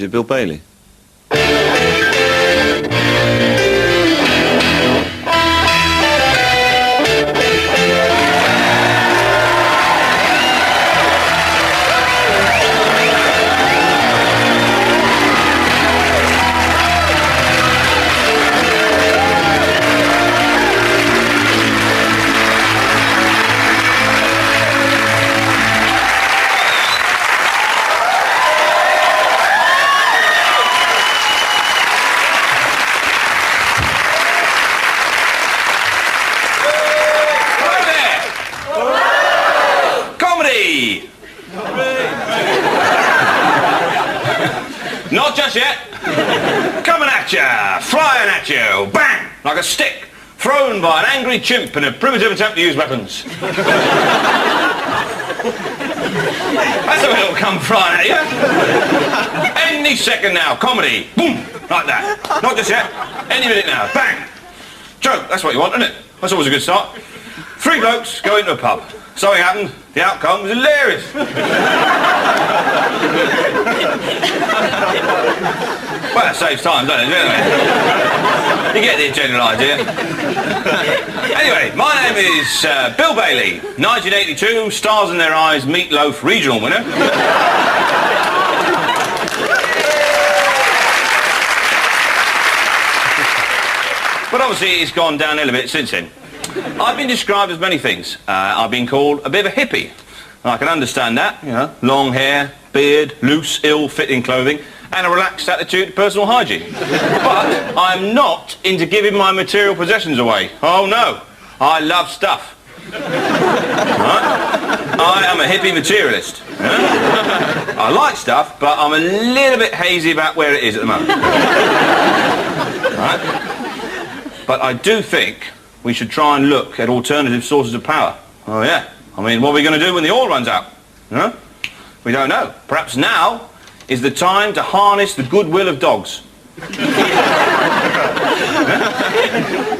Is it Bill Bailey? Not just yet. Coming at you, flying at you, bang, like a stick, thrown by an angry chimp in a primitive attempt to use weapons. That's the way it'll come flying at you. Any second now, comedy, boom, like that. Not just yet, any minute now, bang. Joke, that's what you want, isn't it? That's always a good start. 3 blokes go into a pub. Something happened, the outcome was hilarious. Well, that saves time, doesn't it? You get the general idea. Anyway, my name is Bill Bailey, 1982, Stars in Their Eyes Meatloaf regional winner. But obviously it's gone downhill a bit since then. I've been described as many things. I've been called a bit of a hippie. I can understand that, you know, long hair, beard, loose, ill-fitting clothing, and a relaxed attitude to personal hygiene. But I'm not into giving my material possessions away. Oh no, I love stuff. Right? I am a hippie materialist. Yeah? I like stuff, but I'm a little bit hazy about where it is at the moment. Right? But I do think we should try and look at alternative sources of power. Oh yeah. I mean, what are we going to do when the oil runs out? Huh? We don't know. Perhaps now is the time to harness the goodwill of dogs.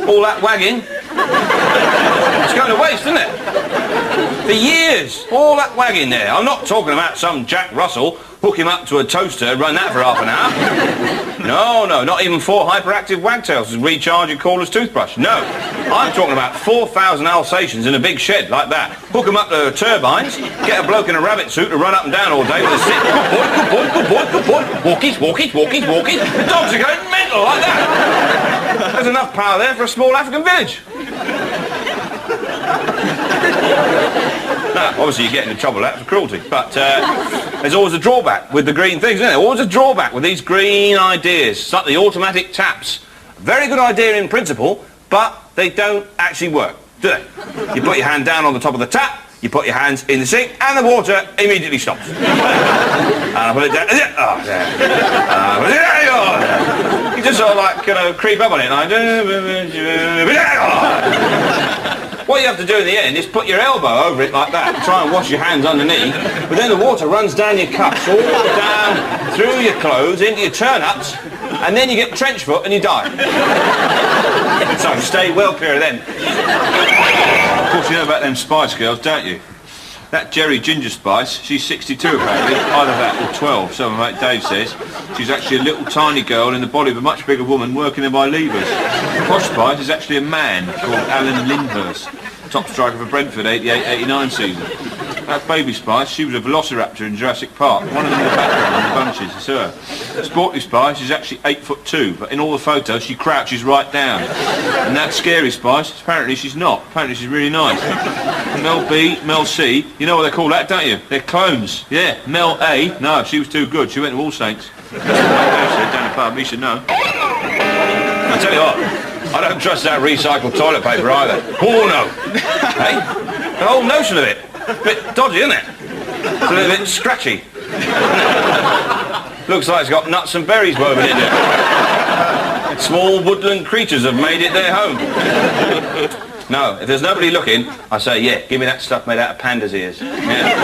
All that wagging, it's going to waste, isn't it? For years, all that wagging there. I'm not talking about some Jack Russell, hook him up to a toaster, run that for half an hour. No, no, not even 4 hyperactive wagtails to recharge your cordless toothbrush. No, I'm talking about 4,000 Alsatians in a big shed like that. Hook them up to turbines, get a bloke in a rabbit suit to run up and down all day with a stick. Good boy, good boy, good boy, good boy. Walkies, walkies, walkies, walkies. The dogs are going mental like that. There's enough power there for a small African village. Now, obviously you get into trouble with that for cruelty, but there's always a drawback with the green things, isn't there? Always a drawback with these green ideas. It's like the automatic taps. Very good idea in principle, but they don't actually work, do they? You put your hand down on the top of the tap, you put your hands in the sink, and the water immediately stops. And I put it down, oh, there. You just sort of like, creep up on it, like... What you have to do in the end is put your elbow over it like that and try and wash your hands underneath, but then the water runs down your cups, all down through your clothes, into your turn-ups, and then you get trench foot and you die. So stay well clear of them. Of course, you know about them Spice Girls, don't you? That Jerry Ginger Spice, she's 62 apparently, either that or 12, so my mate Dave says. She's actually a little tiny girl in the body of a much bigger woman working in by levers. Posh Spice is actually a man called Alan Lyndhurst, top striker for Brentford 88-89 season. That Baby Spice, she was a velociraptor in Jurassic Park, one of them in the background in the bunches, it's her. Sporty Spice is actually 8'2", but in all the photos she crouches right down. And that Scary Spice, apparently she's not, apparently she's really nice. Mel B, Mel C, you know what they call that, don't you? They're clones. Yeah, Mel A, no, she was too good, she went to All Saints. Down the pub, you should know. I tell you what, I don't trust that recycled toilet paper either. Oh no. Hey, the whole notion of it, a bit dodgy, isn't it? It's a little bit scratchy. Looks like it's got nuts and berries woven into it. Small woodland creatures have made it their home. No, if there's nobody looking, I say, yeah, give me that stuff made out of panda's ears. Yeah.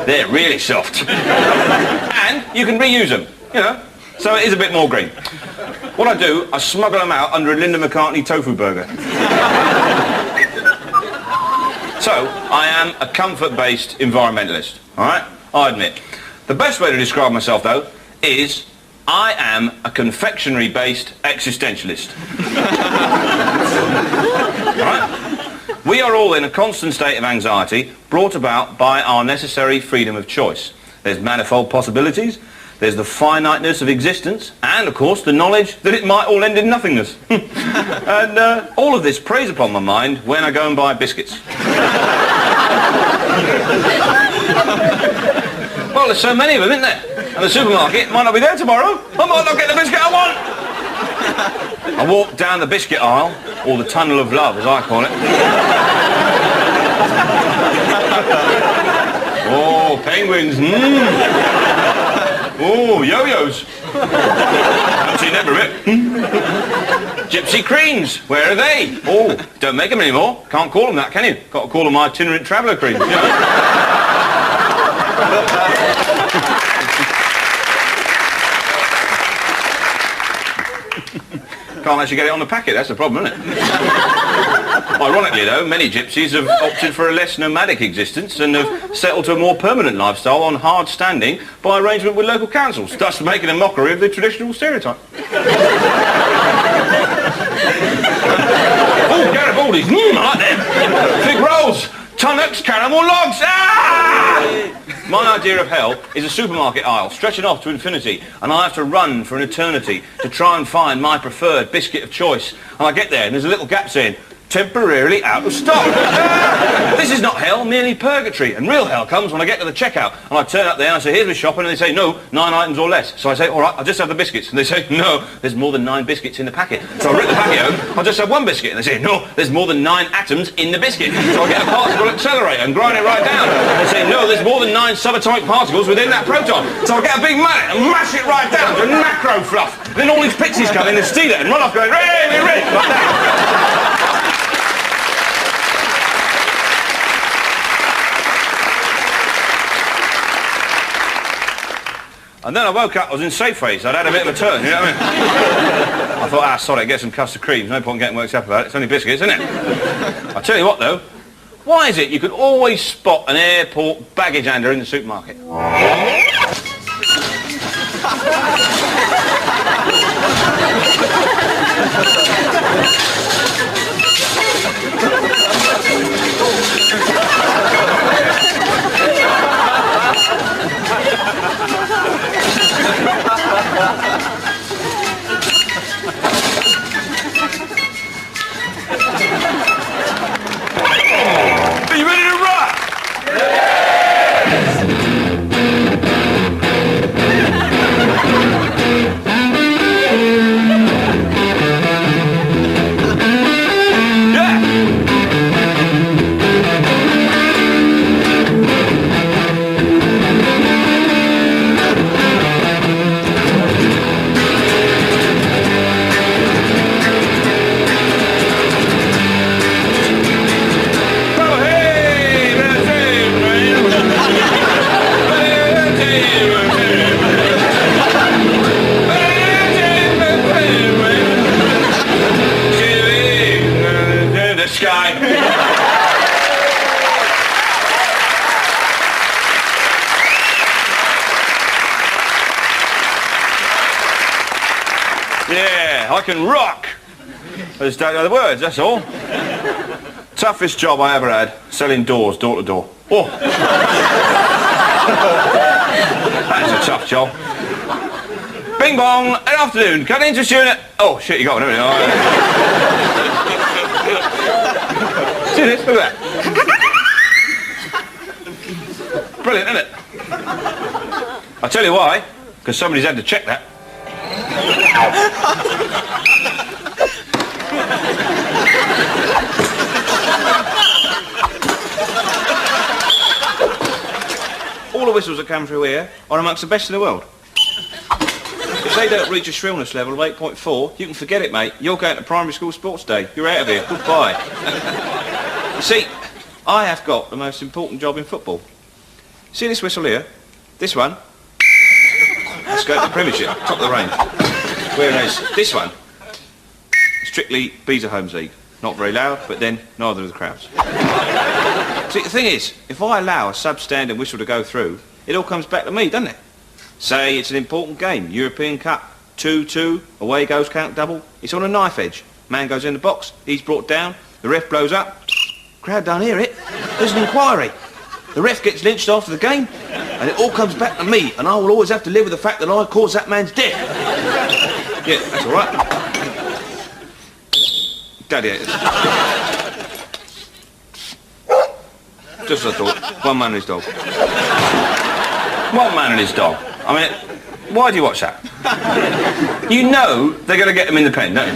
They're really soft. And you can reuse them, you know, so it is a bit more green. What I do, I smuggle them out under a Linda McCartney tofu burger. So, I am a comfort-based environmentalist, all right? I admit. The best way to describe myself, though, is I am a confectionery-based existentialist. Right? We are all in a constant state of anxiety brought about by our necessary freedom of choice. There's manifold possibilities, there's the finiteness of existence, and, of course, the knowledge that it might all end in nothingness. And all of this preys upon my mind when I go and buy biscuits. Well, there's so many of them, isn't there? And the supermarket might not be there tomorrow. I might not get the biscuit I want. I walk down the biscuit aisle, or the tunnel of love, as I call it. Oh, penguins. Oh, yo-yos. Haven't seen them for a bit. Gypsy creams, where are they? Oh, don't make them anymore. Can't call them that, can you? Got to call them itinerant traveller creams. You know? Can't actually get it on the packet, that's the problem, isn't it? Ironically, though, many gypsies have opted for a less nomadic existence and have settled to a more permanent lifestyle on hard standing by arrangement with local councils, thus making a mockery of the traditional stereotype. Oh, Garibaldi's, I like them. Fig rolls, tonics, caramel logs. Ah! My idea of hell is a supermarket aisle stretching off to infinity, and I have to run for an eternity to try and find my preferred biscuit of choice. And I get there and there's a little gap saying, temporarily out of stock. This is not hell, merely purgatory. And real hell comes when I get to the checkout and I turn up there and I say, here's my shopping, and they say, no, 9 items or less. So I say, all right, I'll just have the biscuits. And they say, no, there's more than 9 biscuits in the packet. So I rip the packet home, I'll just have 1 biscuit. And they say, no, there's more than 9 atoms in the biscuit. So I get a particle accelerator and grind it right down. And they say, no, there's more than 9 subatomic particles within that proton. So I get a big mallet and mash it right down to macro fluff. Then all these pixies come in and steal it and run off going, really, like that. And then I woke up, I was in Safeways, I'd had a bit of a turn, you know what I mean? I thought, sorry, get some custard creams, no point getting worked up about it, it's only biscuits, isn't it? I tell you what though, why is it you could always spot an airport baggage handler in the supermarket? Are you ready to rock? Yeah, I can rock. I just don't know the words, that's all. Toughest job I ever had, selling doors, door to door. Oh. That's a tough job. Bing bong, good afternoon, come into student. Oh shit, you got one, haven't you? See this, look at that. Brilliant, isn't it? I'll tell you why, because somebody's had to check that. All the whistles that come through here are amongst the best in the world. If they don't reach a shrillness level of 8.4, you can forget it, mate. You're going to primary school sports day. You're out of here. Goodbye. You see, I have got the most important job in football. See this whistle here? This one? Let's go to the Premiership, top of the range. Whereas this one, strictly Beezer Homes League. Not very loud, but then neither of the crowds. See, the thing is, if I allow a substandard whistle to go through, it all comes back to me, doesn't it? Say it's an important game, European Cup, 2-2, away goes count double. It's on a knife edge. Man goes in the box, he's brought down, the ref blows up. Crowd don't hear it. There's an inquiry. The ref gets lynched after the game, and it all comes back to me, and I will always have to live with the fact that I caused that man's death. Yeah, that's all right. Gladiators. Just as I thought, one man and his dog. One man and his dog. I mean, why do you watch that? You know they're going to get them in the pen, don't you?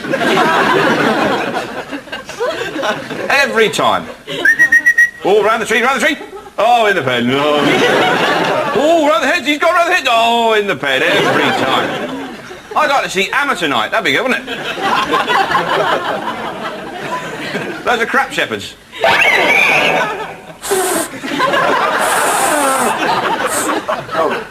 Every time. Oh, round the tree, round the tree. Oh, in the pen. Oh, round the head. He's got round the head. Oh, in the pen. Every time. I'd like to see amateur night. That'd be good, wouldn't it? Those are crap shepherds. Oh.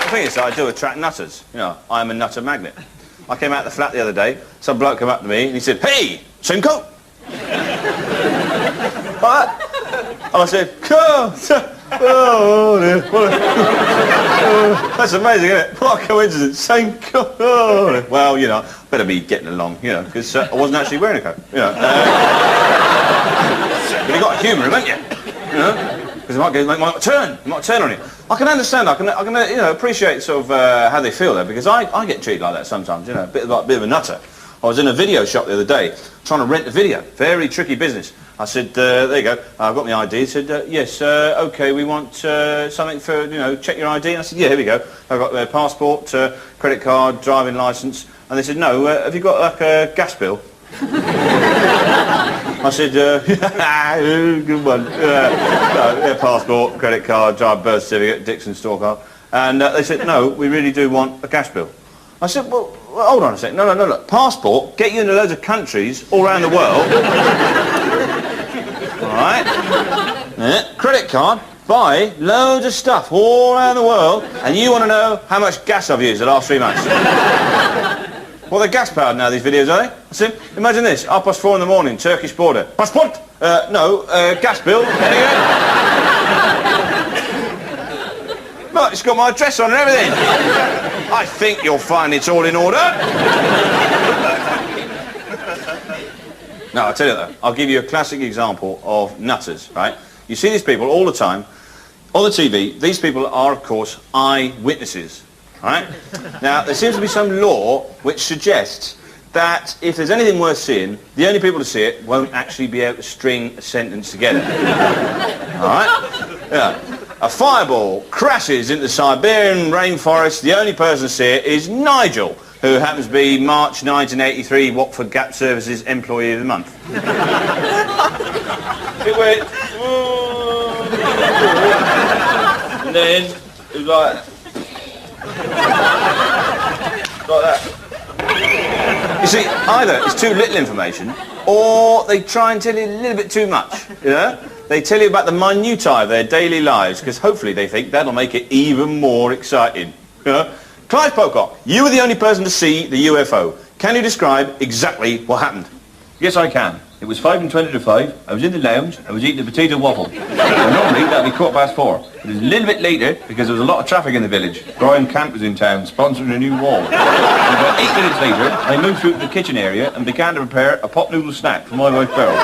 The thing is, I do attract nutters. You know, I'm a nutter magnet. I came out the flat the other day, some bloke came up to me and he said, "Hey, same coat." What? And I said, "Oh, dear. That's amazing, isn't it? What a coincidence. Same coat. Oh, well, you know, better be getting along, you know, because I wasn't actually wearing a coat, you know. But you got to humour him, haven't you? You know? Because it might turn on you. I can understand. I can you know, appreciate sort of how they feel there, because I get treated like that sometimes. You know, a bit of a nutter. I was in a video shop the other day trying to rent a video. Very tricky business. I said, there you go. I've got my ID. He said, yes, okay. We want something for, you know, check your ID. And I said, yeah, here we go. I've got their passport, credit card, driving licence. And they said, no. Have you got like a gas bill? I said, good one. No, passport, credit card, driver birth certificate, Dixon store card. And they said, no, we really do want a gas bill. I said, well, hold on a second. No, look. Passport, get you into loads of countries all around the world. All right? Yeah. Credit card, buy loads of stuff all around the world, and you want to know how much gas I've used the last 3 months. Well, they're gas-powered now, these videos, are they? I said, imagine this, 4:30 in the morning, Turkish border. Passport? No, gas bill. There you go. Look, it's got my address on and everything. I think you'll find it's all in order. No, I'll tell you though, I'll give you a classic example of nutters, right? You see these people all the time, on the TV. These people are, of course, eyewitnesses. Right? Now, there seems to be some law which suggests that if there's anything worth seeing, the only people to see it won't actually be able to string a sentence together. All right? Yeah. A fireball crashes into the Siberian rainforest. The only person to see it is Nigel, who happens to be March 1983 Watford Gap Services Employee of the Month. It went... And then it was like... like that. You see, either it's too little information, or they try and tell you a little bit too much, you know? They tell you about the minutiae of their daily lives, because hopefully they think that'll make it even more exciting, you know? Clive Pocock, you were the only person to see the UFO. Can you describe exactly what happened? Yes, I can. It was 5:20 to 5. I was in the lounge. I was eating a potato waffle. Normally, that'd be 4:15. It was a little bit later because there was a lot of traffic in the village. Brian Camp was in town, sponsoring a new wall. And about 8 minutes later, I moved through to the kitchen area and began to prepare a pot noodle snack for my wife Beryl.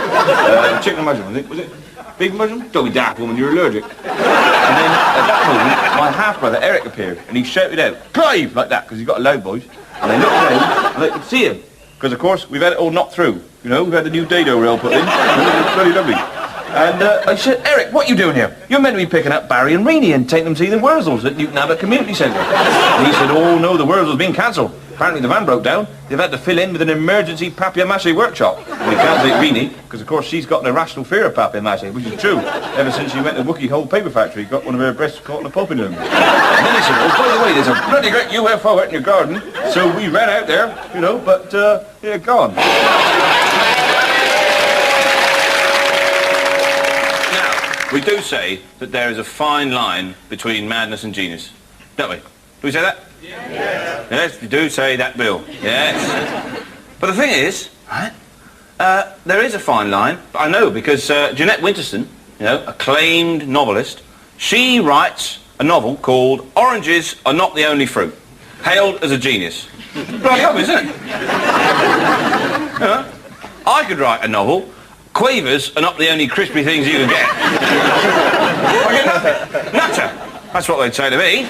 Chicken and mushroom, I think. Was it? Big mushroom? Don't be daft, woman, you're allergic. And then, at that moment, my half-brother Eric appeared, and he shouted out, "Clive!" like that, because he's got a loud voice. And I looked around, and I could see him. Because, of course, we've had it all knocked through. You know, we've had the new dado rail put in. It's very lovely. And I said, "Eric, what are you doing here? You're meant to be picking up Barry and Reenie and taking them to see the Wurzels at Newton Abbot Community Centre." And he said, "Oh, no, the Wurzels been cancelled." Apparently the van broke down. They've had to fill in with an emergency papier-mâché workshop. We can't say Rini, because of course she's got an irrational fear of papier-mâché, which is true. Ever since she went to Wookiee Hole Paper Factory, got one of her breasts caught in a pulping loom. And then they said, oh, by the way, there's a bloody great UFO out in your garden. So we ran out there, you know, but, yeah, gone. Now, we do say that there is a fine line between madness and genius, don't we? Do we say that? Yeah. Yes, we do say that, Bill. Yes. But the thing is, right, there is a fine line. I know, because Jeanette Winterson, you know, acclaimed novelist, she writes a novel called Oranges Are Not the Only Fruit, hailed as a genius. Bloody obvious, isn't it? You know, I could write a novel, Quavers Are Not the Only Crispy Things You Can Get. I get nothing. Nutter. That's what they'd say to me.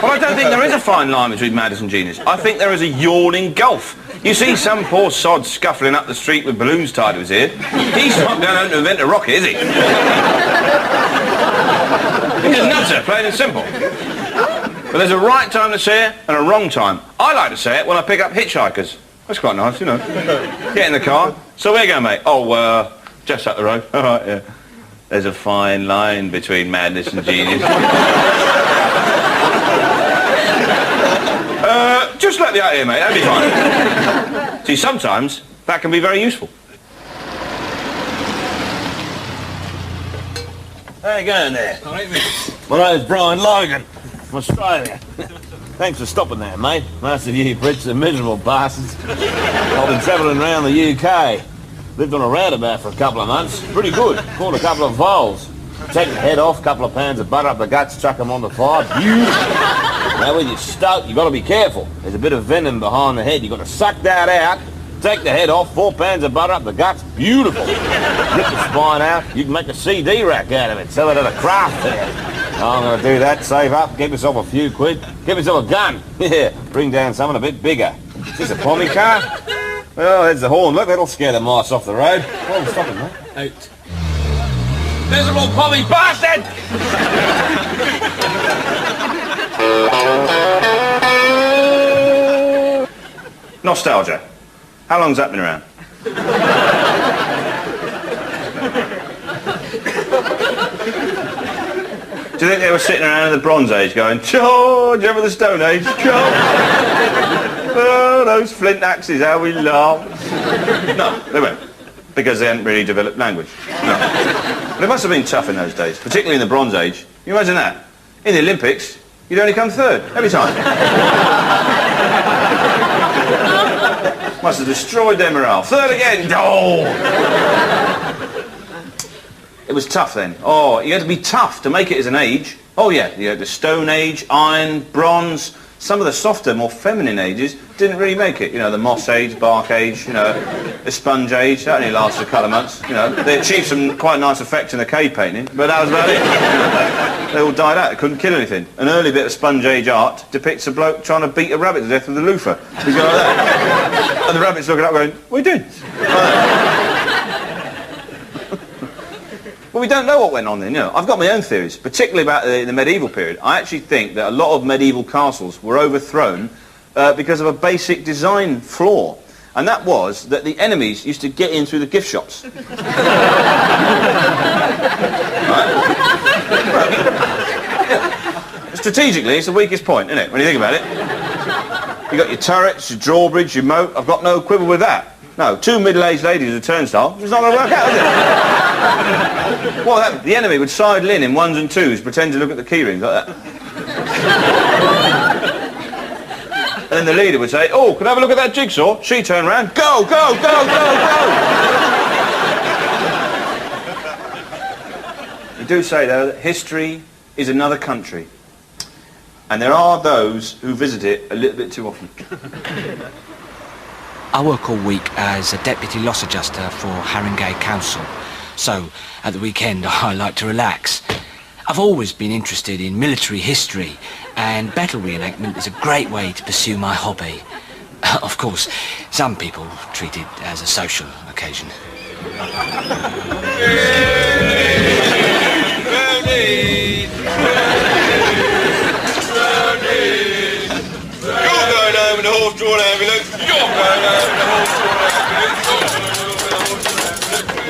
Well, I don't think there is a fine line between madness and genius. I think there is a yawning gulf. You see some poor sod scuffling up the street with balloons tied to his ear. He's not going home to invent a rocket, is he? He's a nutter, plain and simple. But there's a right time to say it and a wrong time. I like to say it when I pick up hitchhikers. That's quite nice, you know. Get in the car. So where you going, mate? Oh, just up the road. All right, yeah. There's a fine line between madness and genius. Just let me out here, mate. That'll be fine. See, sometimes that can be very useful. How you going there? All right, mate. My name's Brian Logan from Australia. Thanks for stopping there, mate. Most of you Brits are miserable bastards. I've been travelling around the UK. Lived on a roundabout for a couple of months. Pretty good. Caught a couple of voles. Take the head off, couple of pounds of butter up the guts, chuck them on the fire. Beautiful. Now when you're stoked, you've got to be careful. There's a bit of venom behind the head. You've got to suck that out. Take the head off, 4 pounds of butter up the guts. Beautiful. Rip the spine out. You can make a CD rack out of it. Sell it at a craft fair. I'm going to do that, save up, get myself a few quid, get myself a gun. Yeah, bring down something a bit bigger. Is this a pommy car? Well, there's the horn. Look, that'll scare the mice off the road. Why are we stopping, mate? Out. Miserable pommy bastard! Nostalgia. How long's that been around? Do you think they were sitting around in the Bronze Age going, George, ever the Stone Age? George! Oh, those flint axes, how we laugh. No, they weren't. Because they hadn't really developed language. No. But it must have been tough in those days, particularly in the Bronze Age. Can you imagine that? In the Olympics, you'd only come third, every time. Must have destroyed their morale. Third again! Oh! It was tough then. Oh, you had to be tough to make it as an age. Oh yeah, you had the Stone Age, Iron, Bronze. Some of the softer, more feminine ages didn't really make it. You know, the Moss Age, Bark Age, you know, the Sponge Age. That only lasted a couple of months. You know, they achieved some quite nice effects in the cave painting, but that was about it. They all died out. They couldn't kill anything. An early bit of Sponge Age art depicts a bloke trying to beat a rabbit to death with a loofah. He's going like that. And the rabbit's looking up going, what are you doing? Well, we don't know what went on then, you know. I've got my own theories, particularly about the medieval period. I actually think that a lot of medieval castles were overthrown because of a basic design flaw. And that was that the enemies used to get in through the gift shops. Right? Strategically, it's the weakest point, isn't it, when you think about it? You've got your turrets, your drawbridge, your moat. I've got no quibble with that. No, 2 middle-aged ladies with a turnstile, it's not going to work out, is it? Well, the enemy would sidle in 1s and 2s, pretend to look at the key rings like that. And then the leader would say, oh, can I have a look at that jigsaw? She turned round, go, go, go, go, go! You do say, though, that history is another country. And there are those who visit it a little bit too often. I work all week as a deputy loss adjuster for Haringey Council, so at the weekend I like to relax. I've always been interested in military history, and battle reenactment is a great way to pursue my hobby. Of course, some people treat it as a social occasion. You're going home in a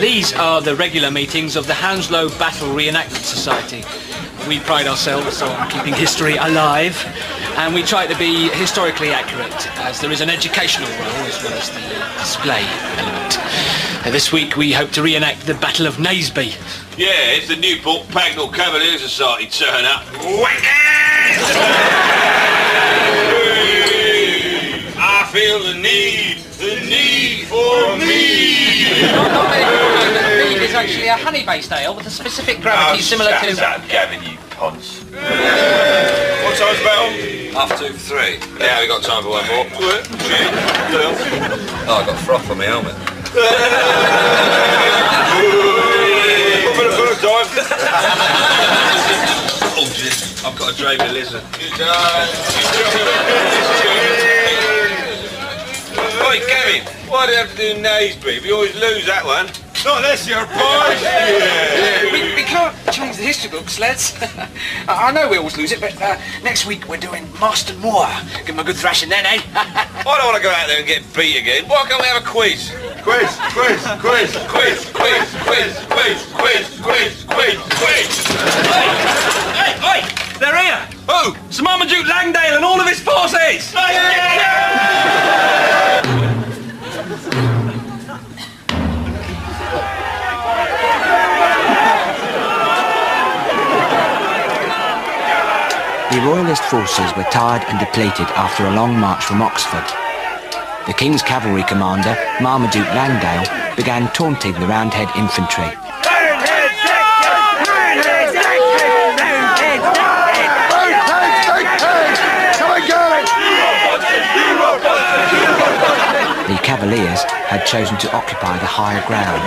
These are the regular meetings of the Hounslow Battle Reenactment Society. We pride ourselves on keeping history alive, and we try to be historically accurate, as there is an educational role as well as the display element. This week we hope to reenact the Battle of Naseby. Yeah, it's the Newport Pagnell Cavalier Society turn up. I feel the need for me. Not many people know that mead is actually a honey-based ale with a specific gravity similar to... That, Gavin, you ponce. What time's bell? 2:30. Yeah, we got time for one more. Oh, I got froth on my helmet. For the first time. Oh, shit. I've got a Draper lizard. Oi, Gavin, why do you have to do Naseby? We always lose that one. Not unless you're boys. We can't change the history books, lads. I know we always lose it, but next week we're doing Marston Moor. Give them a good thrashing then, eh? I don't want to go out there and get beat again. Why can't we have a quiz? Quiz. Hey, they're here! Who? Sir Marmaduke Langdale and all of his forces! The Royalist forces were tired and depleted after a long march from Oxford. The King's cavalry commander, Marmaduke Langdale, began taunting the Roundhead infantry. The Cavaliers had chosen to occupy the higher ground.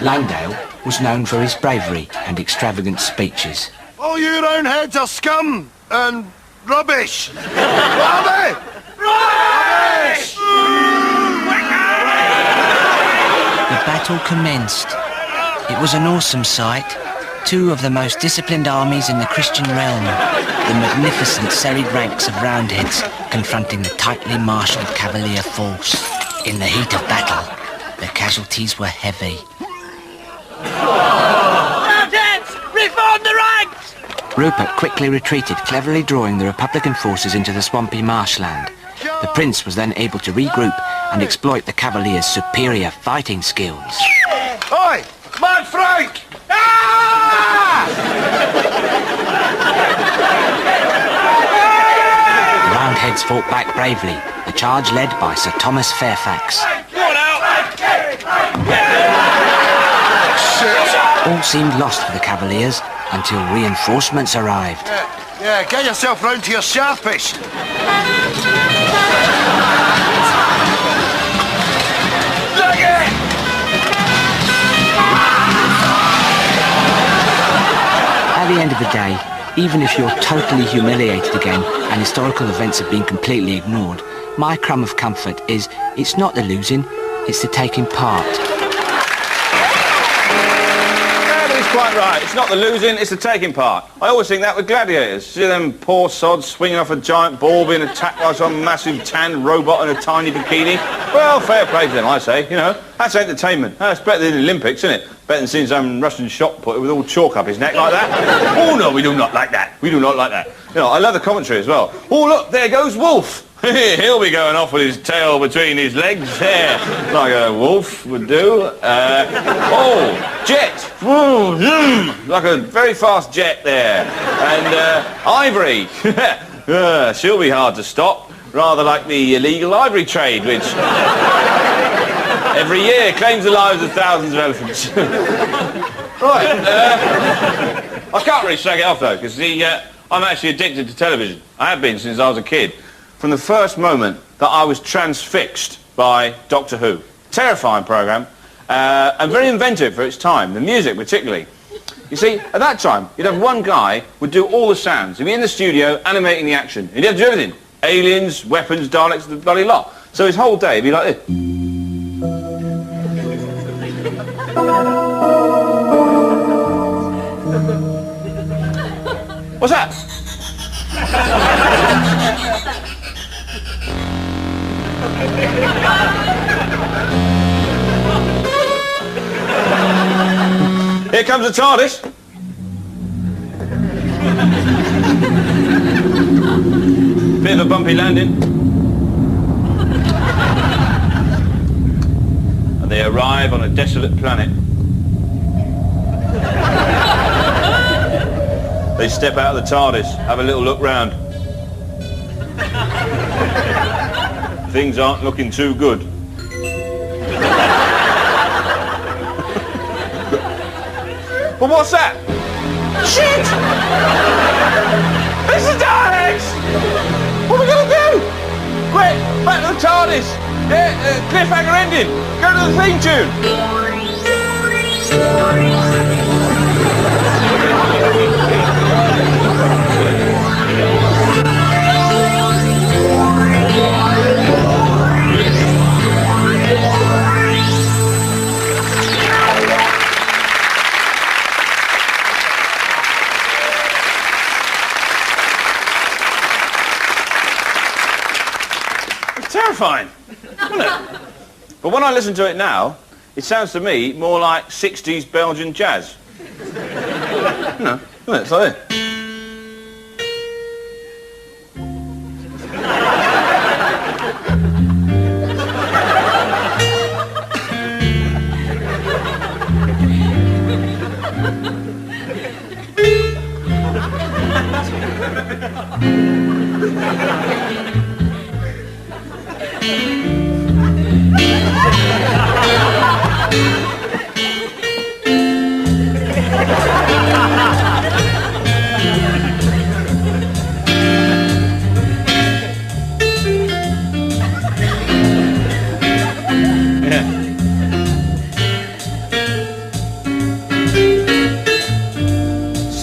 Langdale was known for his bravery and extravagant speeches. All you Roundheads are scum and rubbish. What are they? Rubbish! The battle commenced. It was an awesome sight. Two of the most disciplined armies in the Christian realm. The magnificent serried ranks of Roundheads confronting the tightly marshalled Cavalier force. In the heat of battle, the casualties were heavy. Roundheads! Reform the ranks! Rupert quickly retreated, cleverly drawing the Republican forces into the swampy marshland. The prince was then able to regroup and exploit the Cavaliers' superior fighting skills. Oi! Man Frank! The Roundheads fought back bravely, the charge led by Sir Thomas Fairfax. All seemed lost for the Cavaliers until reinforcements arrived. Yeah, get yourself round to your sharpish. At the end of the day, even if you're totally humiliated again and historical events have been completely ignored, my crumb of comfort is it's not the losing, it's the taking part. He's quite right. It's not the losing, it's the taking part. I always think that with gladiators. See them poor sods swinging off a giant ball being attacked by some massive tan robot in a tiny bikini. Well, fair play to them, I say. You know, that's entertainment. That's better than the Olympics, isn't it? Better than seeing some Russian shot putter with all chalk up his neck like that. Oh, no, we do not like that. We do not like that. You know, I love the commentary as well. Oh, look, there goes Wolf. He'll be going off with his tail between his legs there, like a wolf would do. Oh, jet. Like a very fast jet there. And Ivory. She'll be hard to stop. Rather like the illegal ivory trade, which every year claims the lives of thousands of elephants. Right. I can't really shake it off, though, because I'm actually addicted to television. I have been since I was a kid. From the first moment that I was transfixed by Doctor Who. Terrifying programme, and very inventive for its time, the music particularly. You see, at that time, you'd have one guy would do all the sounds. He'd be in the studio animating the action. He'd have to do everything. Aliens, weapons, Daleks, the bloody lot. So his whole day would be like this. What's that? Here comes the TARDIS. Bit of a bumpy landing. And they arrive on a desolate planet. They step out of the TARDIS, have a little look round. Things aren't looking too good. But what's that? Shit! It's the Daleks! What are we gonna do? Quick, back to the TARDIS! Cliffhanger ending! Go to the theme tune! Terrifying, wasn't it? But when I listen to it now, it sounds to me more like 60s Belgian jazz. No, isn't it? It's like this.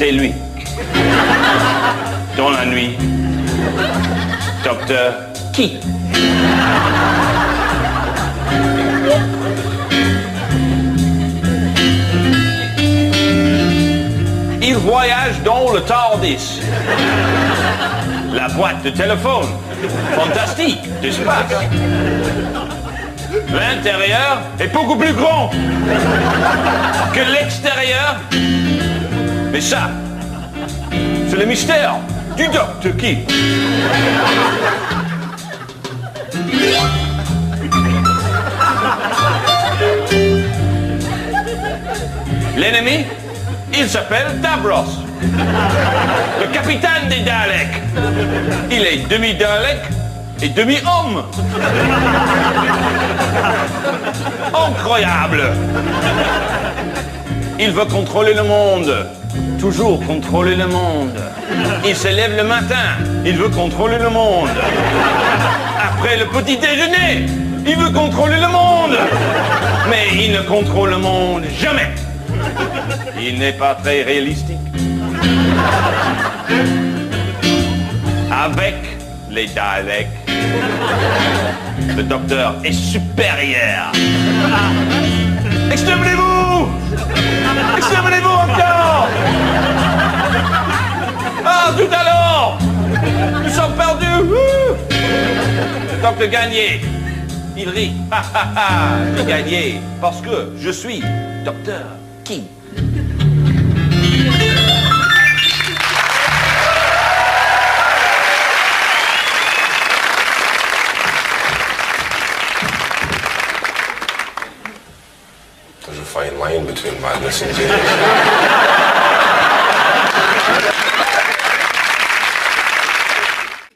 C'est lui. Dans la nuit. Docteur qui? Il voyage dans le TARDIS. La boîte de téléphone. Fantastique, d'espace. L'intérieur est beaucoup plus grand que l'extérieur. Mais ça, c'est le mystère du Docteur qui. L'ennemi, il s'appelle Davros, le capitaine des Daleks. Il est demi-Dalek et demi-homme. Incroyable. Il veut contrôler le monde. Toujours contrôler le monde. Il se lève le matin, il veut contrôler le monde. Après le petit déjeuner, il veut contrôler le monde. Mais il ne contrôle le monde jamais. Il n'est pas très réalistique. Avec les Daleks, le docteur est supérieur. Exterminez-vous! Exterminez-vous encore! Ah, tout à l'heure! Nous sommes perdus! Docteur gagné! Il rit. Ha ha ha! J'ai gagné parce que je suis Docteur qui? There's a fine line between madness and genius.